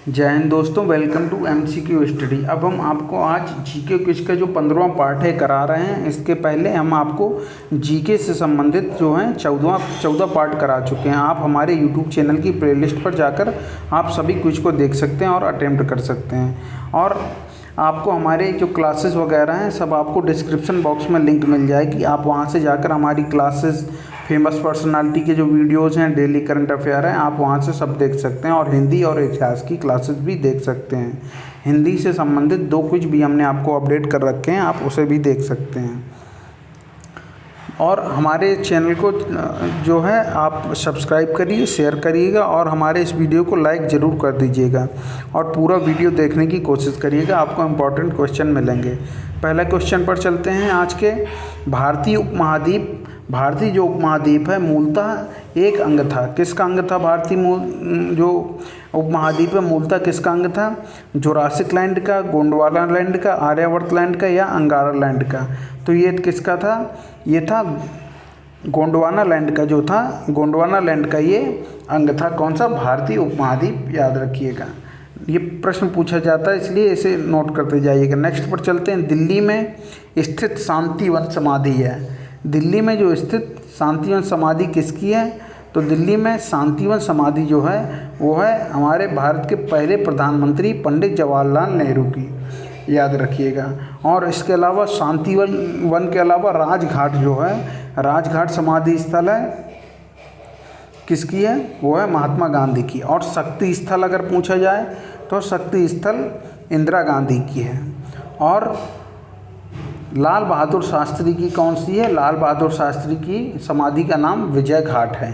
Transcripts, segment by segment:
जय हिंद दोस्तों, welcome to MCQ study. अब हम आपको आज जीके क्विज का जो 15वां पार्ट है करा रहे हैं। इसके पहले हम आपको जीके से संबंधित जो है 14 पार्ट करा चुके हैं। आप हमारे यूट्यूब चैनल की प्लेलिस्ट पर जाकर आप सभी क्विज को देख सकते हैं और अटेम्प्ट कर सकते हैं। और आपको हमारे जो क्लासेस वगैरह हैं सब आपको डिस्क्रिप्शन बॉक्स में लिंक मिल जाएगी। आप वहां से जाकर हमारी क्लासेस, फेमस पर्सनालिटी के जो वीडियोस हैं, डेली करंट अफेयर हैं, आप वहां से सब देख सकते हैं। और हिंदी और इतिहास की क्लासेस भी देख सकते हैं। हिंदी से संबंधित 2 क्विज भी हमने आपको अपडेट कर रखे हैं, आप उसे भी देख सकते हैं। और हमारे चैनल को जो है आप सब्सक्राइब करिए, शेयर करिएगा और हमारे इस वीडियो को लाइक ज़रूर कर दीजिएगा और पूरा वीडियो देखने की कोशिश करिएगा। आपको इम्पोर्टेंट क्वेश्चन मिलेंगे। पहला क्वेश्चन पर चलते हैं आज के। भारतीय जो उपमहाद्वीप है मूलतः एक अंग था। किसका अंग था? जो उपमहाद्वीप है मूलतः किसका अंग था? जुरासिक लैंड का, गोंडवाना लैंड का, आर्यवर्त लैंड का या अंगारा लैंड का? तो ये किसका था? ये था गोंडवाना लैंड का। जो था गोंडवाना लैंड का ये अंग था। कौन सा? भारतीय उपमहाद्वीप। याद रखिएगा, ये प्रश्न पूछा जाता है, इसलिए इसे नोट करते जाइएगा। नेक्स्ट पर चलते हैं। दिल्ली में स्थित शांतिवन समाधि है। दिल्ली में जो स्थित शांतिवन समाधि किसकी है? तो दिल्ली में शांतिवन समाधि जो है वो है हमारे भारत के पहले प्रधानमंत्री पंडित जवाहरलाल नेहरू की। याद रखिएगा। और इसके अलावा शांतिवन के अलावा राजघाट जो है, राजघाट समाधि स्थल है किसकी है? वो है महात्मा गांधी की। और शक्ति स्थल अगर पूछा जाए तो शक्ति स्थल इंदिरा गांधी की है। और लाल बहादुर शास्त्री की कौन सी है? लाल बहादुर शास्त्री की समाधि का नाम विजय घाट है।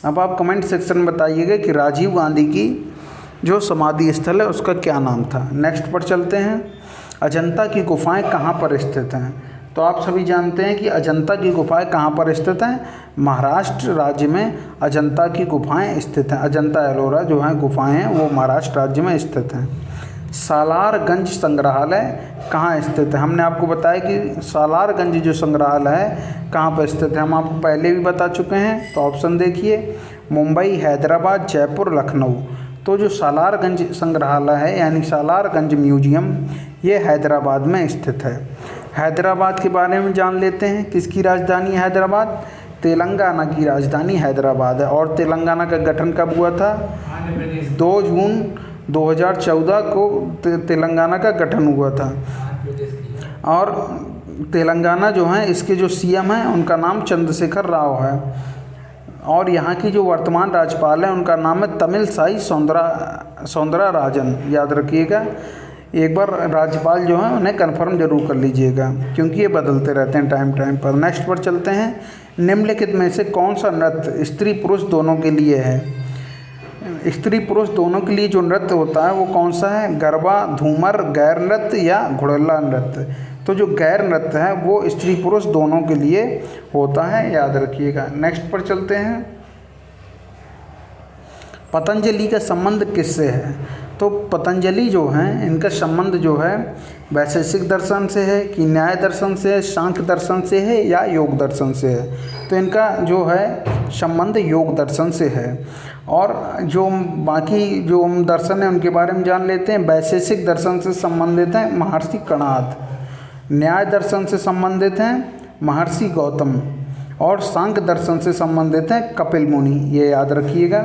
अब आप कमेंट सेक्शन में बताइएगा कि राजीव गांधी की जो समाधि स्थल है उसका क्या नाम था। नेक्स्ट पर चलते हैं। अजंता की गुफाएं कहाँ पर स्थित हैं? तो आप सभी जानते हैं कि अजंता की गुफाएं कहाँ पर स्थित हैं? महाराष्ट्र राज्य में अजंता की गुफाएं स्थित हैं। अजंता एलोरा जो हैं गुफाएं हैं वो महाराष्ट्र राज्य में स्थित हैं। सालारगंज संग्रहालय कहाँ स्थित है? हमने आपको बताया कि सालारगंज जो संग्रहालय है कहाँ पर स्थित है, हम आपको पहले भी बता चुके हैं। तो ऑप्शन देखिए, मुंबई, हैदराबाद, जयपुर, लखनऊ। तो जो सालारगंज संग्रहालय है यानी सालारगंज म्यूजियम, ये हैदराबाद में स्थित है। हैदराबाद के बारे में जान लेते हैं। किसकी राजधानी है हैदराबाद? तेलंगाना की राजधानी हैदराबाद है। और तेलंगाना का गठन कब हुआ था? 2 जून 2014 को तेलंगाना का गठन हुआ था। और तेलंगाना जो है इसके जो सीएम हैं उनका नाम चंद्रशेखर राव है। और यहाँ की जो वर्तमान राज्यपाल है उनका नाम है तमिलसाई सौंदरराजन। याद रखिएगा, एक बार राज्यपाल जो है उन्हें कंफर्म जरूर कर लीजिएगा क्योंकि ये बदलते रहते हैं टाइम पर। नेक्स्ट पर चलते हैं। निम्नलिखित में से कौन सा नृत्य स्त्री पुरुष दोनों के लिए है? स्त्री पुरुष दोनों के लिए जो नृत्य होता है वो कौन सा है? गरबा, धूमर, गैर नृत्य या घुड़ल्ला नृत्य? तो जो गैर नृत्य है वो स्त्री पुरुष दोनों के लिए होता है। याद रखिएगा। नेक्स्ट पर चलते हैं। पतंजलि का संबंध किससे है? तो पतंजलि जो हैं इनका संबंध जो है वैशेषिक दर्शन से है कि न्याय दर्शन से है, सांख्य दर्शन से है या योग दर्शन से है? तो इनका जो है संबंध योग दर्शन से है। और जो बाकी जो दर्शन है उनके बारे में जान लेते हैं। वैशेषिक दर्शन से संबंधित हैं महर्षि कणाद, न्याय दर्शन से संबंधित हैं महर्षि गौतम और सांख्य दर्शन से संबंधित हैं कपिल मुनि। ये याद रखिएगा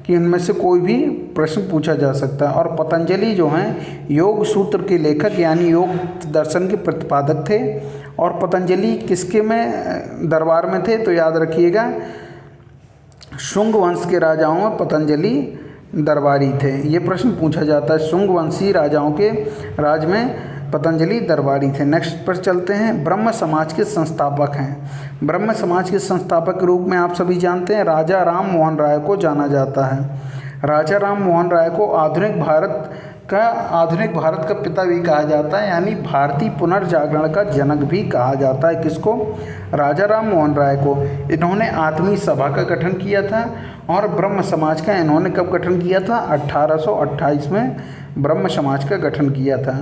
कि इनमें से कोई भी प्रश्न पूछा जा सकता है। और पतंजलि जो हैं योग सूत्र के लेखक यानी योग दर्शन के प्रतिपादक थे। और पतंजलि किसके में दरबार में थे? तो याद रखिएगा, शुंग वंश के राजाओं में पतंजलि दरबारी थे। ये प्रश्न पूछा जाता है, शुंग वंशी राजाओं के राज में पतंजलि दरबारी थे। नेक्स्ट पर चलते हैं। ब्रह्म समाज के संस्थापक हैं। ब्रह्म समाज के संस्थापक के रूप में आप सभी जानते हैं राजा राम मोहन राय को जाना जाता है। राजा राम मोहन राय को आधुनिक भारत का पिता भी कहा जाता है यानी भारतीय पुनर्जागरण का जनक भी कहा जाता है। किसको? राजा राम मोहन राय को। इन्होंने आत्मीय सभा का गठन किया था। और ब्रह्म समाज का इन्होंने कब गठन किया था? 1828 में ब्रह्म समाज का गठन किया था।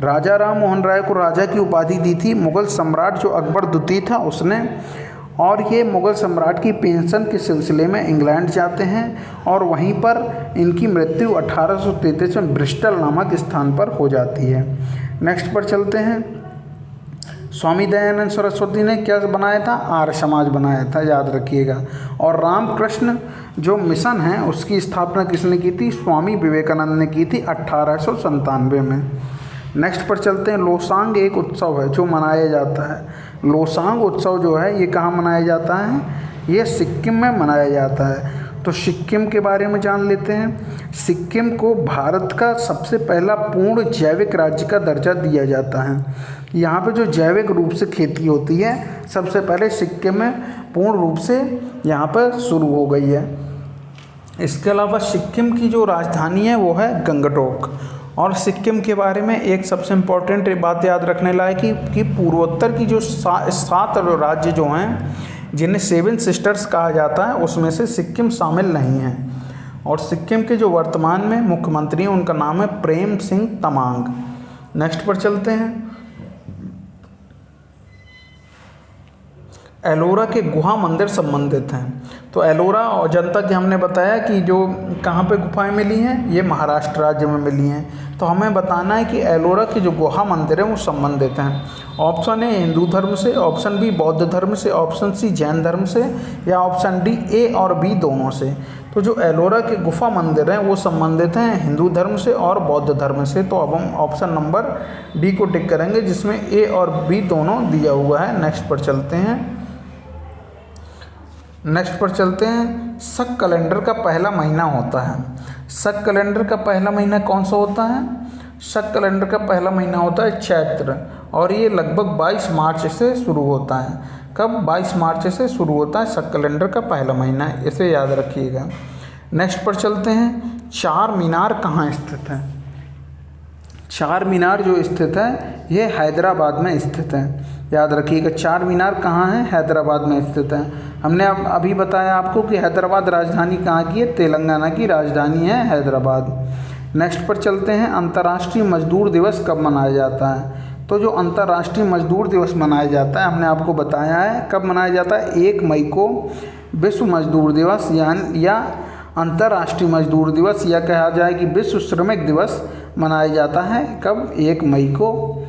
राजा राम मोहन राय को राजा की उपाधि दी थी मुगल सम्राट जो अकबर द्वितीय था उसने। और ये मुग़ल सम्राट की पेंशन के सिलसिले में इंग्लैंड जाते हैं और वहीं पर इनकी मृत्यु 1833 में ब्रिस्टल नामक स्थान पर हो जाती है। नेक्स्ट पर चलते हैं। स्वामी दयानंद सरस्वती ने क्या बनाया था? आर्य समाज बनाया था, याद रखिएगा। और रामकृष्ण जो मिशन है उसकी स्थापना किसने की थी? स्वामी विवेकानंद ने की थी 1897 में। नेक्स्ट पर चलते हैं। लोसांग एक उत्सव है जो मनाया जाता है। लोसांग उत्सव जो है ये कहाँ मनाया जाता है? ये सिक्किम में मनाया जाता है। तो सिक्किम के बारे में जान लेते हैं। सिक्किम को भारत का सबसे पहला पूर्ण जैविक राज्य का दर्जा दिया जाता है। यहाँ पे जो जैविक रूप से खेती होती है सबसे पहले सिक्किम में पूर्ण रूप से यहाँ पर शुरू हो गई है। इसके अलावा सिक्किम की जो राजधानी है वो है गंगटोक। और सिक्किम के बारे में एक सबसे इम्पोर्टेंट बात याद रखने लायक कि पूर्वोत्तर की जो 7 राज्य जो हैं जिन्हें 7 सिस्टर्स कहा जाता है उसमें से सिक्किम शामिल नहीं है। और सिक्किम के जो वर्तमान में मुख्यमंत्री हैं उनका नाम है प्रेम सिंह तमांग। नेक्स्ट पर चलते हैं। एलोरा के गुहा मंदिर संबंधित हैं। तो एलोरा और जनता की हमने बताया कि जो कहाँ पे गुफाएं मिली हैं, ये महाराष्ट्र राज्य में मिली हैं। तो हमें बताना है कि एलोरा के जो गुहा मंदिर हैं वो संबंधित हैं। ऑप्शन ए हिंदू धर्म से, ऑप्शन बी बौद्ध धर्म से, ऑप्शन सी जैन धर्म से या ऑप्शन डी ए और बी दोनों से। तो जो एलोरा के गुफा मंदिर हैं वो संबंधित हैं हिंदू धर्म से और बौद्ध धर्म से। तो अब हम ऑप्शन नंबर डी को टिक करेंगे जिसमें ए और बी दोनों दिया हुआ है। नेक्स्ट पर चलते हैं। नेक्स्ट पर चलते हैं। शक कैलेंडर का पहला महीना होता है। शक कैलेंडर का पहला महीना कौन सा होता है? शक कैलेंडर का पहला महीना होता है चैत्र और ये लगभग 22 मार्च से शुरू होता है। कब? 22 मार्च से शुरू होता है शक कैलेंडर का पहला महीना, इसे याद रखिएगा। नेक्स्ट पर चलते हैं। चार मीनार कहाँ स्थित है? चार मीनार जो स्थित है ये हैदराबाद में स्थित है, याद रखिएगा। चार मीनार कहाँ है? हैदराबाद में स्थित है। हमने अभी बताया आपको कि हैदराबाद राजधानी कहाँ की है? तेलंगाना की राजधानी है हैदराबाद। नेक्स्ट पर चलते हैं। अंतर्राष्ट्रीय मजदूर दिवस कब मनाया जाता है? तो जो अंतर्राष्ट्रीय मजदूर दिवस मनाया जाता है हमने आपको बताया है कब मनाया जाता है। 1 मई को विश्व मजदूर दिवस या अंतर्राष्ट्रीय मजदूर दिवस या कहा जाए कि विश्व श्रमिक दिवस मनाया जाता है। कब? 1 मई को।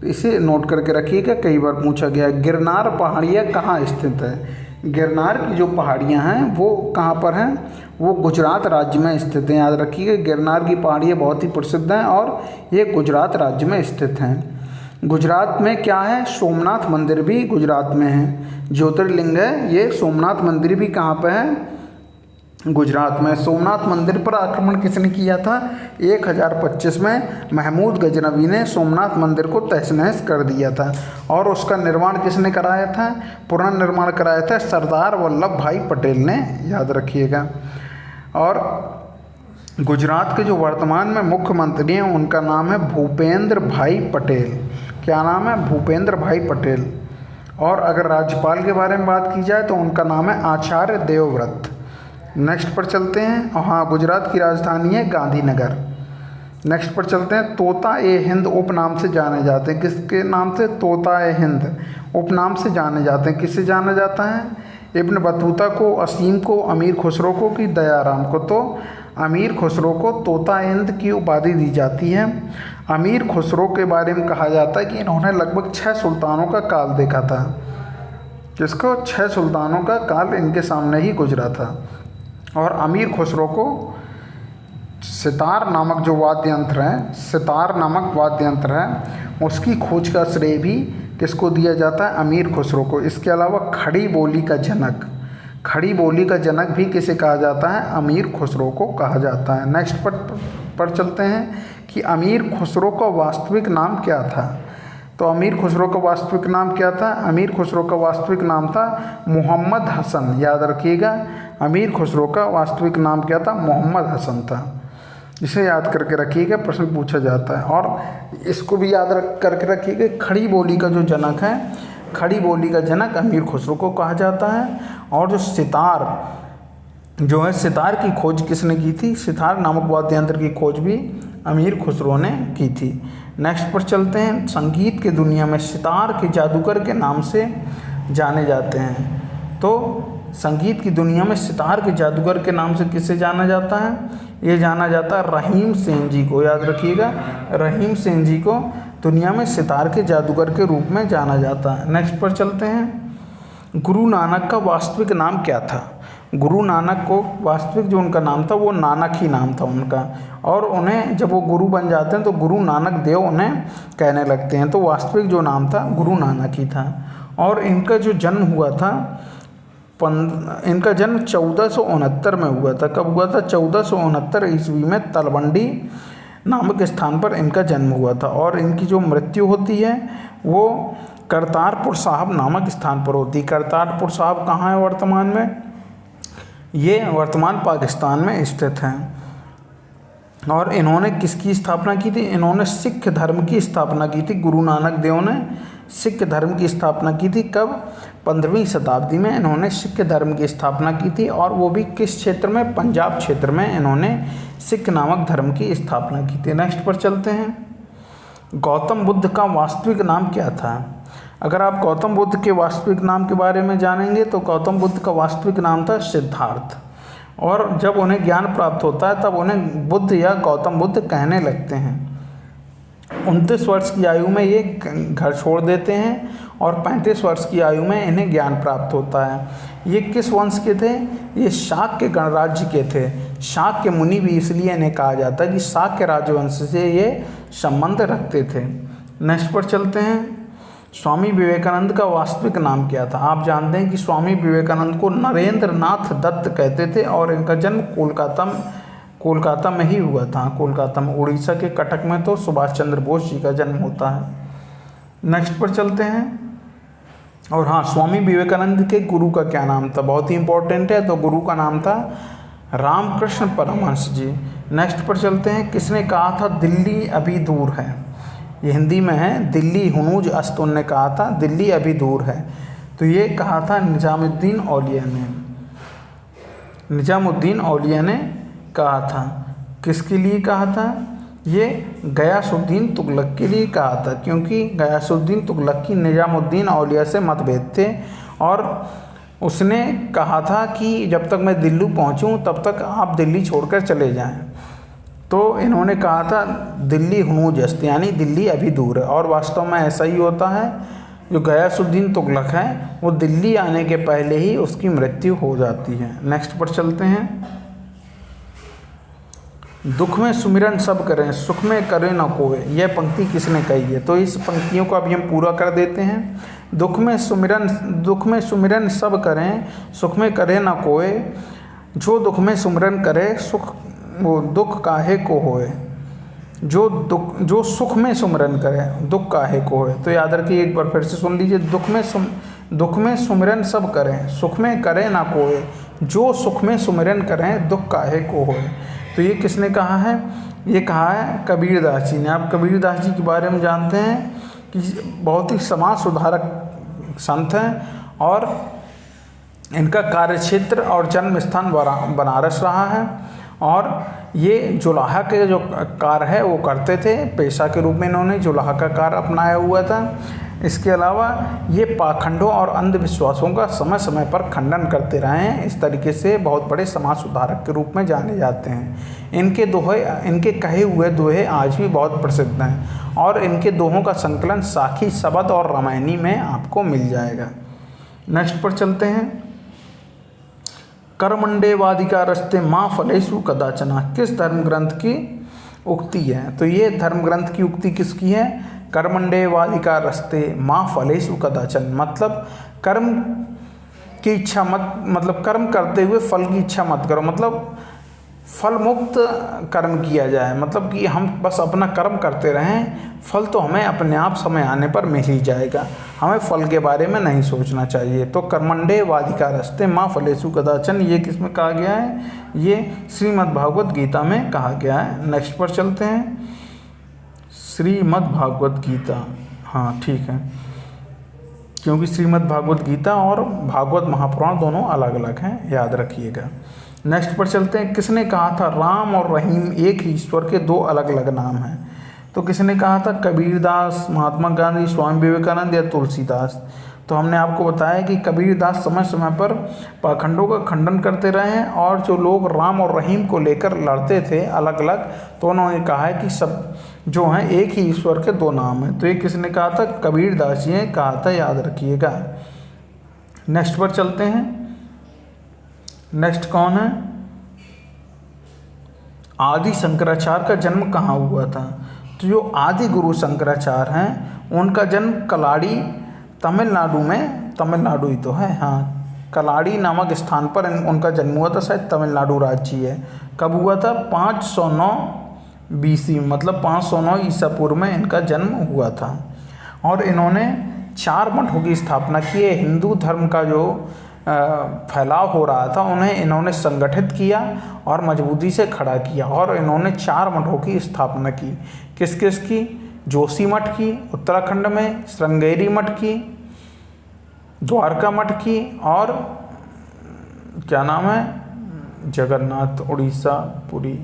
इसे नोट करके रखिएगा, कई बार पूछा गया। गिरनार पहाड़ियाँ कहाँ स्थित है? गिरनार की जो पहाड़ियाँ हैं वो कहाँ पर हैं? वो गुजरात राज्य में स्थित हैं, याद रखिएगा। गिरनार की पहाड़ियाँ बहुत ही प्रसिद्ध हैं और ये गुजरात राज्य में स्थित हैं। गुजरात में क्या है? सोमनाथ मंदिर भी गुजरात में है। ज्योतिर्लिंग है ये। सोमनाथ मंदिर भी कहाँ पर है? गुजरात में। सोमनाथ मंदिर पर आक्रमण किसने किया था? 1025 में महमूद गजनवी ने सोमनाथ मंदिर को तहस नहस कर दिया था। और उसका निर्माण किसने कराया था? पुनर्निर्माण कराया था सरदार वल्लभ भाई पटेल ने, याद रखिएगा। और गुजरात के जो वर्तमान में मुख्यमंत्री हैं उनका नाम है भूपेंद्र भाई पटेल। क्या नाम है? भूपेंद्र भाई पटेल। और अगर राज्यपाल के बारे में बात की जाए तो उनका नाम है आचार्य देवव्रत। नेक्स्ट पर चलते हैं। हाँ, गुजरात की राजधानी है गांधीनगर। नेक्स्ट पर चलते हैं। तोता ए हिंद उपनाम से जाने जाते हैं। किसके नाम से? तोता ए हिंद उपनाम से जाने जाते हैं। किससे जाना जाता है? इब्न बतूता को, असीम को, अमीर खुसरो को कि दयाराम को? तो अमीर खुसरो को तोता ए हिंद की उपाधि दी जाती है। अमीर खुसरो के बारे में कहा जाता है कि इन्होंने लगभग 6 सुल्तानों का काल देखा था। किसको? 6 सुल्तानों का काल इनके सामने ही गुजरा था। और अमीर खुसरो को सितार नामक जो वाद्य यंत्र है, सितार नामक वाद्य यंत्र है, उसकी खोज का श्रेय भी किसको दिया जाता है? अमीर खुसरो को। इसके अलावा खड़ी बोली का जनक, खड़ी बोली का जनक भी किसे कहा जाता है? अमीर खुसरो को कहा जाता है। नेक्स्ट पर चलते हैं कि अमीर खुसरो का वास्तविक नाम क्या था? तो अमीर खुसरो का वास्तविक नाम क्या था? अमीर खुसरो का वास्तविक नाम था मोहम्मद हसन, याद रखिएगा। अमीर खुसरो का वास्तविक नाम क्या था? मोहम्मद हसन था। इसे याद करके रखिएगा, प्रश्न पूछा जाता है। और इसको भी याद करके रखिएगा, खड़ी बोली का जो जनक है, खड़ी बोली का जनक अमीर खुसरो को कहा जाता है। और जो सितार जो है, सितार की खोज किसने की थी? सितार नामक वाद्य यंत्र की खोज भी अमीर खुसरो ने की थी। नेक्स्ट पर चलते हैं। संगीत की दुनिया में सितार के जादूगर के नाम से जाने जाते हैं। तो संगीत की दुनिया में सितार के जादूगर के नाम से किसे जाना जाता है? ये जाना जाता है रहीम सेन जी को। याद रखिएगा, रहीम सेन जी को दुनिया में सितार के जादूगर के रूप में जाना जाता है। नेक्स्ट पर चलते हैं। गुरु नानक का वास्तविक नाम क्या था? गुरु नानक को वास्तविक जो उनका नाम था वो नानक ही नाम था उनका, और उन्हें जब वो गुरु बन जाते हैं तो गुरु नानक देव उन्हें कहने लगते हैं। तो वास्तविक जो नाम था गुरु नानक ही था। और इनका जो जन्म हुआ था, इनका जन्म 1469 में हुआ था। कब हुआ था? 1469 ईस्वी में तलवंडी नामक स्थान पर इनका जन्म हुआ था। और इनकी जो मृत्यु होती है वो करतारपुर साहब नामक स्थान पर होती है। करतारपुर साहब कहाँ है वर्तमान में? ये वर्तमान पाकिस्तान में स्थित हैं। और इन्होंने किसकी स्थापना की थी? इन्होंने सिख धर्म की स्थापना की थी। गुरु नानक देव ने सिख धर्म की स्थापना की थी। कब? 15वीं शताब्दी में इन्होंने सिख धर्म की स्थापना की थी, और वो भी किस क्षेत्र में? पंजाब क्षेत्र में इन्होंने सिख नामक धर्म की स्थापना की थी। नेक्स्ट पर चलते हैं। गौतम बुद्ध का वास्तविक नाम क्या था? अगर आप गौतम बुद्ध के वास्तविक नाम के बारे में जानेंगे तो गौतम बुद्ध का वास्तविक नाम था सिद्धार्थ। और जब उन्हें ज्ञान प्राप्त होता है तब उन्हें बुद्ध या गौतम बुद्ध कहने लगते हैं। 29 वर्ष की आयु में ये घर छोड़ देते हैं और 35 वर्ष की आयु में इन्हें ज्ञान प्राप्त होता है। ये किस वंश के थे? ये शाक्य गणराज्य के थे। शाक्य मुनि भी इसलिए इन्हें कहा जाता है कि शाक्य राजवंश से ये संबंध रखते थे। नेक्स्ट पर चलते हैं। स्वामी विवेकानंद का वास्तविक नाम क्या था? आप जानते हैं कि स्वामी विवेकानंद को नरेंद्र नाथ दत्त कहते थे, और इनका जन्म कोलकाता में ही हुआ था। कोलकाता में, उड़ीसा के कटक में तो सुभाष चंद्र बोस जी का जन्म होता है। नेक्स्ट पर चलते हैं। और हाँ, स्वामी विवेकानंद के गुरु का क्या नाम था? बहुत ही इंपॉर्टेंट है। तो गुरु का नाम था रामकृष्ण परमहंस जी। नेक्स्ट पर चलते हैं। किसने कहा था दिल्ली अभी दूर है? ये हिंदी में है, दिल्ली हुनूज अस्त ने कहा था दिल्ली अभी दूर है। तो ये कहा था निजामुद्दीन औलिया ने। निजामुद्दीन औलिया ने कहा था। किसके लिए कहा था? ये गयासुद्दीन तुगलक के लिए कहा था, क्योंकि गयासुद्दीन तुगलक की निजामुद्दीन औलिया से मतभेद थे, और उसने कहा था कि जब तक मैं दिल्ली पहुंचूं तब तक आप दिल्ली छोड़कर चले जाएं। तो इन्होंने कहा था दिल्ली हुनूज अस्त, यानी दिल्ली अभी दूर है। और वास्तव में ऐसा ही होता है। जो गयासुद्दीन तुगलक है वो दिल्ली आने के पहले ही उसकी मृत्यु हो जाती है। नेक्स्ट पर चलते हैं। दुख में सुमिरन सब करें, सुख में करें न कोय, यह पंक्ति किसने कही है? तो इस पंक्तियों को अभी हम पूरा कर देते हैं। दुख में सुमिरन सब करें, सुख में करे न कोय, जो दुख में सुमिरन करे सुख वो दुख काहे को होए। जो सुख में सुमिरन करे दुख काहे को होए। तो याद रखिए, एक बार फिर से सुन लीजिए। दुख में सुमिरन सब करें, सुख में करे ना कोय, जो सुख में सुमिरन करें दुख काहे को होए। तो ये किसने कहा है? ये कहा है कबीरदास जी ने। आप कबीरदास जी के बारे में जानते हैं कि बहुत ही समाज सुधारक संत हैं, और इनका कार्यक्षेत्र और जन्म स्थान बनारस रहा है। और ये जुलाहा के जो कार्य है वो करते थे, पेशा के रूप में इन्होंने जुलाहा का कार्य अपनाया हुआ था। इसके अलावा ये पाखंडों और अंधविश्वासों का समय समय पर खंडन करते रहे हैं। इस तरीके से बहुत बड़े समाज सुधारक के रूप में जाने जाते हैं। इनके कहे हुए दोहे आज भी बहुत प्रसिद्ध हैं, और इनके दोहों का संकलन साखी शबद और रामायणी में आपको मिल जाएगा। नेक्स्ट पर चलते हैं। कर्मण्डेवाधिका रस्ते माँ फलेषु कदाचना, किस धर्म ग्रंथ की उक्ति है? तो ये धर्म ग्रंथ की उक्ति किसकी है? कर्मण्डेवाधिका रस्ते माँ फलेषु कदाचन, मतलब कर्म की इच्छा मतलब कर्म करते हुए फल की इच्छा मत करो, मतलब फल मुक्त कर्म किया जाए। मतलब कि हम बस अपना कर्म करते रहें, फल तो हमें अपने आप समय आने पर मिल ही जाएगा, हमें फल के बारे में नहीं सोचना चाहिए। तो कर्मण्डेवाधिका रस्ते माँ फलेषु कदाचन, ये किस में कहा गया है? ये श्रीमद् भागवत गीता में कहा गया है। नेक्स्ट पर चलते हैं। श्रीमद् भागवत गीता, हाँ ठीक है, क्योंकि श्रीमद् भागवत गीता और भागवत महापुराण दोनों अलग अलग हैं, याद रखिएगा। नेक्स्ट पर चलते हैं। किसने कहा था राम और रहीम एक ही ईश्वर के दो अलग अलग नाम हैं? तो किसने कहा था? कबीरदास, महात्मा गांधी, स्वामी विवेकानंद या तुलसीदास? तो हमने आपको बताया कि कबीरदास समय समय पर पाखंडों का खंडन करते रहे हैं, और जो लोग राम और रहीम को लेकर लड़ते थे अलग अलग, तो उन्होंने कहा है कि सब जो हैं एक ही ईश्वर के दो नाम हैं। तो ये किसने कहा था? कबीरदास जी ने कहा था, याद रखिएगा। नेक्स्ट पर चलते हैं। नेक्स्ट कौन है? आदि शंकराचार्य का जन्म कहाँ हुआ था? तो जो आदि गुरु शंकराचार्य हैं उनका जन्म कलाड़ी, तमिलनाडु में, तमिलनाडु ही तो है, हाँ, कलाड़ी नामक स्थान पर उनका जन्म हुआ था। शायद तमिलनाडु राज्य है। कब हुआ था? 509 BC, मतलब 509 ईसा पूर्व में इनका जन्म हुआ था। और इन्होंने 4 मठों की स्थापना की है। हिंदू धर्म का जो फैलाव हो रहा था उन्हें इन्होंने संगठित किया और मजबूती से खड़ा किया, और इन्होंने 4 मठों की स्थापना की। किस किस की? जोशी मठ की उत्तराखंड में, श्रृंगेरी मठ की, द्वारका मठ की, और क्या नाम है, जगन्नाथ उड़ीसा पुरी,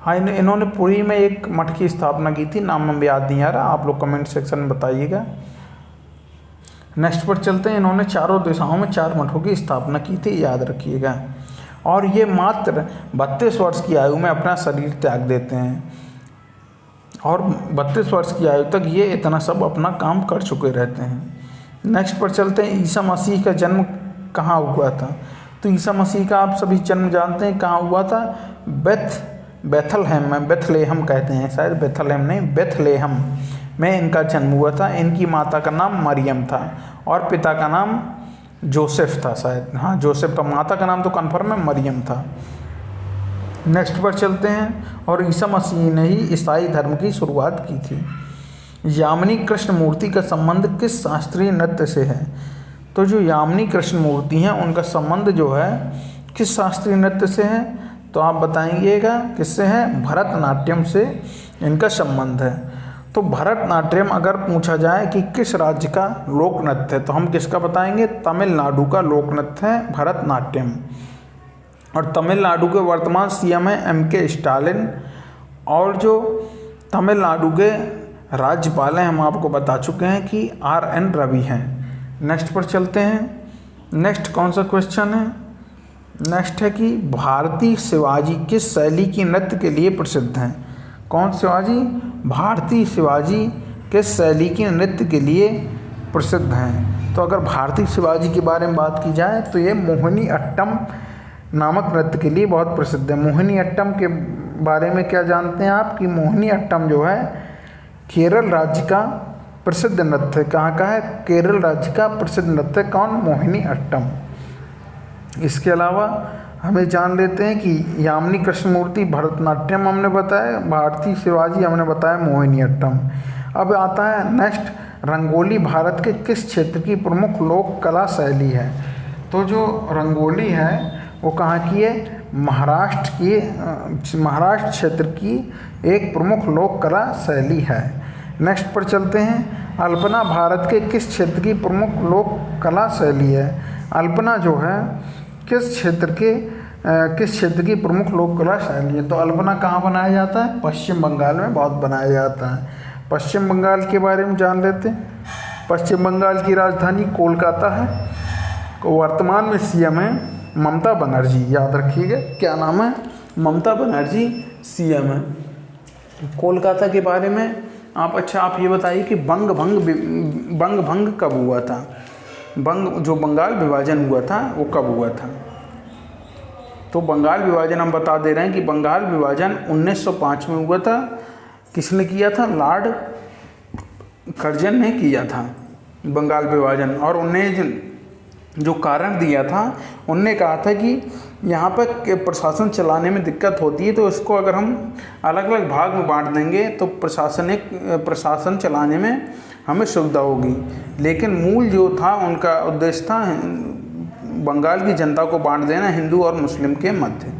हाँ, इन्होंने पुरी में एक मठ की स्थापना की थी, नाम में याद नहीं आ रहा, आप लोग कमेंट सेक्शन में बताइएगा। नेक्स्ट पर चलते हैं। इन्होंने चारों दिशाओं में 4 मठों की स्थापना की थी, याद रखिएगा। और ये मात्र 32 वर्ष की आयु में अपना शरीर त्याग देते हैं, और 32 वर्ष की आयु तक ये इतना सब अपना काम कर चुके रहते हैं। नेक्स्ट पर चलते हैं। ईसा मसीह का जन्म कहाँ हुआ था? तो ईसा मसीह का आप सभी जन्म जानते हैं, कहाँ हुआ था? बेथलहेम में, बेथलेहम कहते हैं शायद, बेथलहेम नहीं, बेथलेहम में इनका जन्म हुआ था। इनकी माता का नाम मरियम था और पिता का नाम जोसेफ था शायद, हाँ जोसेफ था। माता का नाम तो कन्फर्म है, मरियम था। नेक्स्ट पर चलते हैं। और ईसा मसीह ने ही ईसाई धर्म की शुरुआत की थी। यामिनी कृष्ण मूर्ति का संबंध किस शास्त्रीय नृत्य से है? तो जो यामिनी कृष्ण मूर्ति हैं उनका संबंध जो है किस शास्त्रीय नृत्य से है? तो आप बताएंगेगा किससे है? भरतनाट्यम से इनका संबंध है। तो भरतनाट्यम अगर पूछा जाए कि किस राज्य का लोक नृत्य है, तो हम किसका बताएंगे? तमिलनाडु का लोक नृत्य है भरतनाट्यम। और तमिलनाडु के वर्तमान CM है MK स्टालिन, और जो तमिलनाडु के राज्यपाल हैं हम आपको बता चुके हैं कि RN रवि हैं। नेक्स्ट पर चलते हैं। नेक्स्ट कौन सा क्वेश्चन है? नेक्स्ट है कि भारतीय शिवाजी किस शैली की नृत्य के लिए प्रसिद्ध हैं? कौन शिवाजी? भारतीय शिवाजी किस शैली की नृत्य के लिए प्रसिद्ध हैं? तो अगर भारतीय शिवाजी के बारे में बात की जाए तो ये मोहिनी अट्टम नामक नृत्य के लिए बहुत प्रसिद्ध है। मोहिनी अट्टम के बारे में क्या जानते हैं आप? कि मोहिनी अट्टम जो है केरल राज्य का प्रसिद्ध नृत्य। कहाँ का है? केरल राज्य का प्रसिद्ध नृत्य। कौन? मोहिनी अट्टम। इसके अलावा हमें जान लेते हैं कि यामिनी कृष्णमूर्ति भरतनाट्यम हमने बताया, भारतीय शिवाजी हमने बताया, मोहिनी अट्टम। अब आता है नेक्स्ट, रंगोली भारत के किस क्षेत्र की प्रमुख लोक कला शैली है? तो जो रंगोली है वो कहाँ की है? महाराष्ट्र की, महाराष्ट्र क्षेत्र की एक प्रमुख लोक कला शैली है। नेक्स्ट पर चलते हैं। अल्पना भारत के किस क्षेत्र की प्रमुख लोक कला शैली है? अल्पना जो है किस क्षेत्र की प्रमुख लोक कला शैली है? तो अल्पना कहाँ बनाया जाता है? पश्चिम बंगाल में बहुत बनाया जाता है। पश्चिम बंगाल के बारे में जान लेते हैं। पश्चिम बंगाल की राजधानी कोलकाता है। वर्तमान में CM है ममता बनर्जी, याद रखिएगा। क्या नाम है? ममता बनर्जी CM है। कोलकाता के बारे में आप ये बताइए कि बंग भंग कब हुआ था? जो बंगाल विभाजन हुआ था वो कब हुआ था? तो बंगाल विभाजन हम बता दे रहे हैं कि बंगाल विभाजन 1905 में हुआ था। किसने किया था? लॉर्ड कर्जन ने किया था बंगाल विभाजन। और उन्हें जो कारण दिया था, उनने कहा था कि यहाँ पर प्रशासन चलाने में दिक्कत होती है, तो इसको अगर हम अलग अलग भाग में बांट देंगे तो प्रशासन चलाने में हमें सुविधा होगी। लेकिन मूल जो था उनका उद्देश्य था बंगाल की जनता को बांट देना हिंदू और मुस्लिम के मध्य।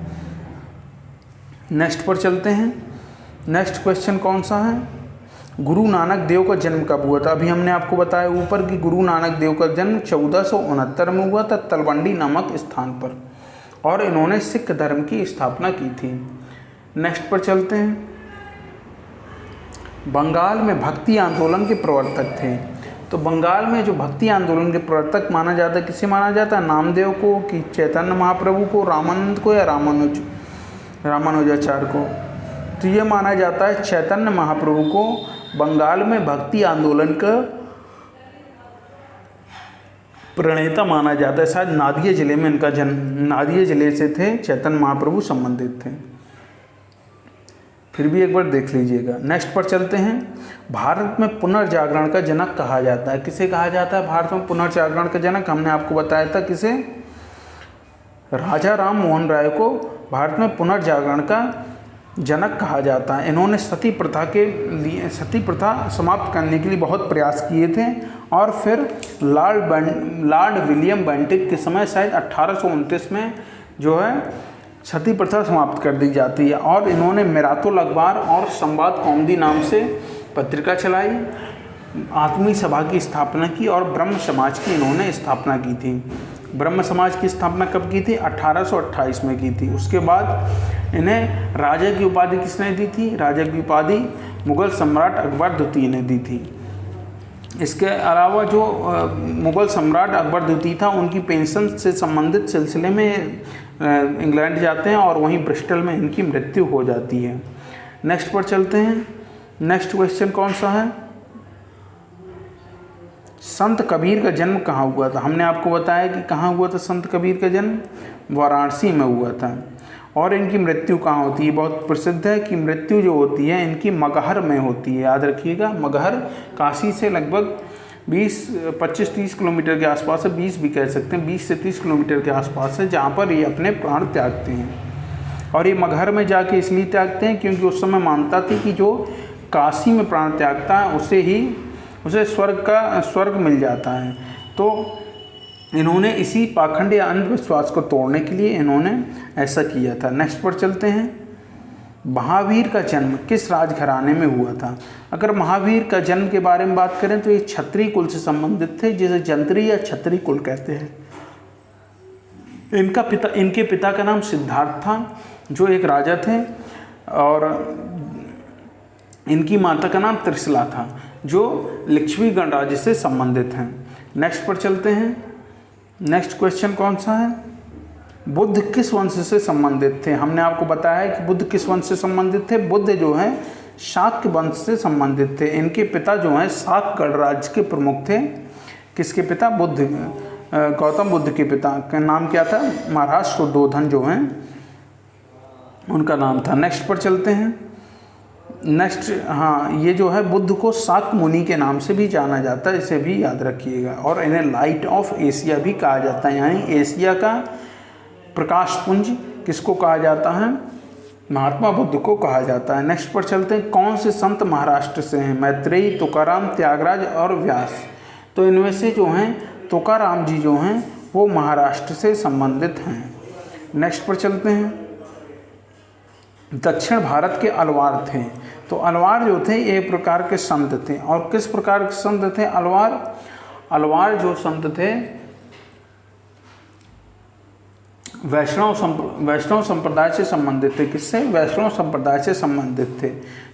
नेक्स्ट पर चलते हैं। नेक्स्ट क्वेश्चन कौन सा है? गुरु नानक देव का जन्म कब हुआ था? अभी हमने आपको बताया ऊपर कि गुरु नानक देव का जन्म 1469 में हुआ था तलवंडी नामक स्थान पर, और इन्होंने सिख धर्म की स्थापना की थी। नेक्स्ट पर चलते हैं। बंगाल में भक्ति आंदोलन के प्रवर्तक थे। तो बंगाल में जो भक्ति आंदोलन के प्रवर्तक माना जाता है, किसे माना जाता है? नामदेव को, कि चैतन्य महाप्रभु को, रामानंद को, या रामानुजाचार्य को? तो ये माना जाता है चैतन्य महाप्रभु को बंगाल में भक्ति आंदोलन का प्रणेता माना जाता है। शायद नादिया जिले में इनका जन्म, नादिया जिले से थे चैतन्य महाप्रभु, संबंधित थे। फिर भी एक बार देख लीजिएगा। नेक्स्ट पर चलते हैं। भारत में पुनर्जागरण का जनक कहा जाता है, किसे कहा जाता है भारत में पुनर्जागरण का जनक? हमने आपको बताया था किसे? राजा राम मोहन राय को भारत में पुनर्जागरण का जनक कहा जाता है। इन्होंने सती प्रथा समाप्त करने के लिए बहुत प्रयास किए थे और फिर लॉर्ड विलियम बेंटिक के समय शायद 1829 में जो है सती प्रथा समाप्त कर दी जाती है। और इन्होंने मेरातुल अखबार और संवाद कौमुदी नाम से पत्रिका चलाई, आत्मीय सभा की स्थापना की और ब्रह्म समाज की इन्होंने स्थापना की थी। ब्रह्म समाज की स्थापना कब की थी? 1828 में की थी। उसके बाद इन्हें राजा की उपाधि किसने दी थी? राजा की उपाधि मुग़ल सम्राट अकबर द्वितीय ने दी थी। इसके अलावा जो मुग़ल सम्राट अकबर द्वितीय था, उनकी पेंशन से संबंधित सिलसिले में इंग्लैंड जाते हैं और वहीं ब्रिस्टल में इनकी मृत्यु हो जाती है। नेक्स्ट पर चलते हैं। नेक्स्ट क्वेश्चन कौन सा है? संत कबीर का जन्म कहाँ हुआ था? हमने आपको बताया कि कहाँ हुआ था संत कबीर का जन्म? वाराणसी में हुआ था। और इनकी मृत्यु कहाँ होती है? बहुत प्रसिद्ध है कि मृत्यु जो होती है इनकी मगहर में होती है। याद रखिएगा, मगहर काशी से लगभग 25-30 किलोमीटर के आसपास है, 20 भी कह सकते हैं, 20 से 30 किलोमीटर के आसपास है, जहाँ पर ये अपने प्राण त्यागते हैं। और ये मगहर में जाके इसलिए त्यागते हैं क्योंकि उस समय मानता थी कि जो काशी में प्राण त्यागता है उसे स्वर्ग मिल जाता है। तो इन्होंने इसी पाखंड या अंधविश्वास को तोड़ने के लिए इन्होंने ऐसा किया था। नेक्स्ट पर चलते हैं। महावीर का जन्म किस राजघराने में हुआ था? अगर महावीर का जन्म के बारे में बात करें तो ये क्षत्रिय कुल से संबंधित थे, जिसे जंत्री या क्षत्रिय कुल कहते हैं। इनके पिता का नाम सिद्धार्थ था, जो एक राजा थे, और इनकी माता का नाम त्रिशला था, जो लक्ष्मी गणराज्य से संबंधित हैं। नेक्स्ट पर चलते हैं। नेक्स्ट क्वेश्चन कौन सा है? बुद्ध किस वंश से संबंधित थे? हमने आपको बताया है कि बुद्ध किस वंश से संबंधित थे। बुद्ध जो है शाक्य वंश से संबंधित थे। इनके पिता जो हैं शाक गणराज्य के प्रमुख थे। किसके पिता? बुद्ध, गौतम बुद्ध के पिता का नाम क्या था? महाराज शुद्धोधन जो हैं उनका नाम था। नेक्स्ट पर चलते हैं। नेक्स्ट, हाँ, ये जो है बुद्ध को शाक्य मुनि के नाम से भी जाना जाता है, इसे भी याद रखिएगा। और इन्हें लाइट ऑफ एशिया भी कहा जाता है, यानी एशिया का प्रकाश पुंज किसको कहा जाता है? महात्मा बुद्ध को कहा जाता है। नेक्स्ट पर चलते हैं। कौन से संत महाराष्ट्र से हैं? मैत्रेयी, तुकाराम, त्यागराज और व्यास। तो इनमें से जो हैं तुकाराम जी जो हैं वो महाराष्ट्र से संबंधित हैं। नेक्स्ट पर चलते हैं। दक्षिण भारत के अलवार थे। तो अलवार जो थे एक प्रकार के संत थे। और किस प्रकार के संत थे अलवार जो संत थे वैष्णव संप्रदाय से संबंधित थे। किससे? वैष्णव संप्रदाय से संबंधित थे।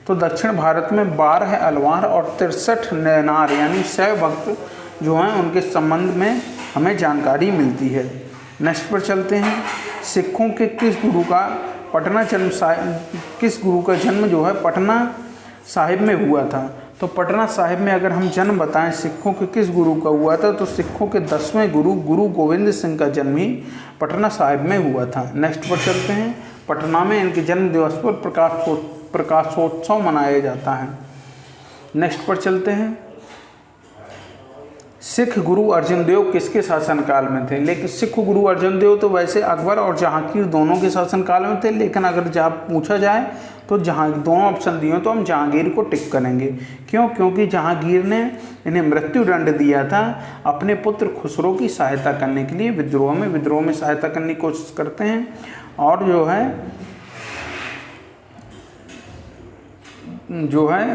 तो दक्षिण भारत में 12 अलवार और 63 नयनार यानी शैव भक्त जो हैं उनके संबंध में हमें जानकारी मिलती है। नेक्स्ट पर चलते हैं। सिखों के किस गुरु का जन्म जो है पटना साहिब में हुआ था? तो पटना साहिब में अगर हम जन्म बताएं सिखों के किस गुरु का हुआ था, तो सिखों के 10वें गुरु गोविंद सिंह का जन्म ही पटना साहिब में हुआ था। नेक्स्ट पर चलते हैं। पटना में इनके जन्म दिवस पर प्रकाशोत्सव मनाया जाता है। नेक्स्ट पर चलते हैं। सिख गुरु अर्जुन देव किसके शासनकाल में थे? लेकिन सिख गुरु अर्जुन देव तो वैसे अकबर और जहांगीर दोनों के शासनकाल में थे, लेकिन अगर जब पूछा जाए तो दोनों ऑप्शन दिए तो हम जहांगीर को टिक करेंगे। क्यों? क्योंकि जहांगीर ने इन्हें मृत्यु दंड दिया था अपने पुत्र खुसरो की सहायता करने के लिए। विद्रोह में सहायता करने की कोशिश करते हैं और जो है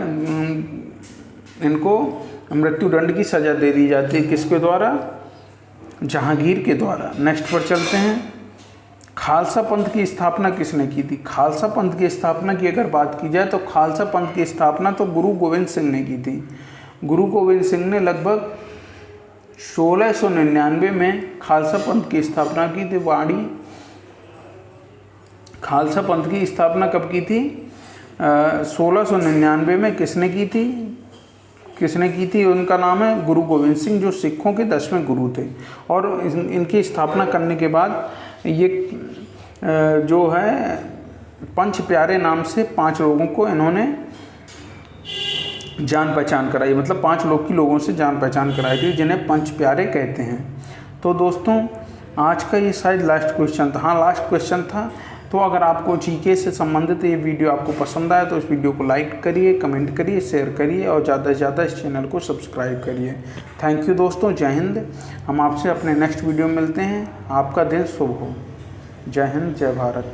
इनको मृत्यु दंड की सज़ा दे दी जाती है। किसके द्वारा? जहांगीर के द्वारा। नेक्स्ट पर चलते हैं। खालसा पंथ की स्थापना किसने की थी? खालसा पंथ की स्थापना की अगर बात की जाए तो खालसा पंथ की स्थापना तो गुरु गोविंद सिंह ने की थी। गुरु गोविंद सिंह ने लगभग 1699 में खालसा पंथ की स्थापना की थी। वाड़ी खालसा पंथ की स्थापना कब की थी? 1699 में किसने की थी? उनका नाम है गुरु गोविंद सिंह, जो सिखों के 10वें गुरु थे। और इनकी स्थापना करने के बाद ये जो है पंच प्यारे नाम से 5 लोगों को इन्होंने जान पहचान कराई, मतलब 5 लोगों से जान पहचान कराई थी, जिन्हें पंच प्यारे कहते हैं। तो दोस्तों आज का ये शायद लास्ट क्वेश्चन था। हाँ, लास्ट क्वेश्चन था। तो अगर आपको जीके से संबंधित ये वीडियो आपको पसंद आया तो इस वीडियो को लाइक करिए, कमेंट करिए, शेयर करिए और ज़्यादा से ज़्यादा इस चैनल को सब्सक्राइब करिए। थैंक यू दोस्तों, जय हिंद। हम आपसे अपने नेक्स्ट वीडियो में मिलते हैं। आपका दिन शुभ हो। जय हिंद, जय भारत।